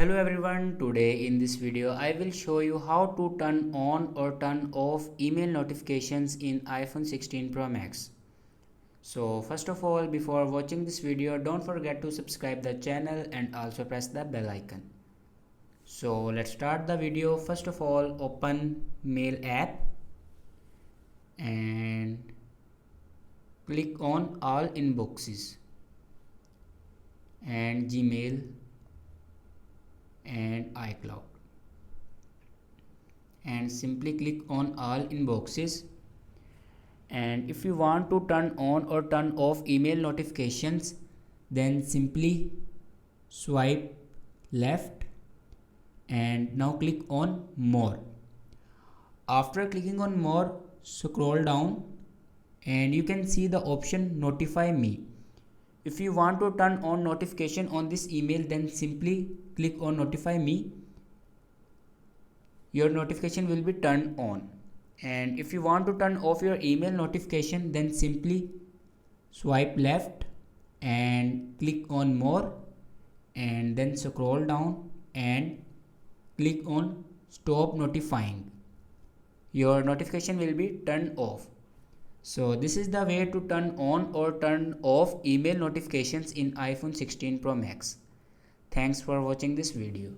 Hello everyone, today in this video I will show you how to turn on or turn off email notifications in iPhone 16 Pro Max. So first of all, before watching this video, don't forget to subscribe the channel and also press the bell icon. So let's start the video. First of all, open Mail app and click on all inboxes and Gmail and iCloud, and simply click on all inboxes. And if you want to turn on or turn off email notifications, then simply swipe left and now click on more. After clicking on more, scroll down and you can see the option notify me. If you want to turn on notification on this email, then simply click on notify me. Your notification will be turned on. And if you want to turn off your email notification, then simply swipe left and click on more and then scroll down and click on stop notifying. Your notification will be turned off. So this is the way to turn on or turn off email notifications in iPhone 16 Pro Max. Thanks for watching this video.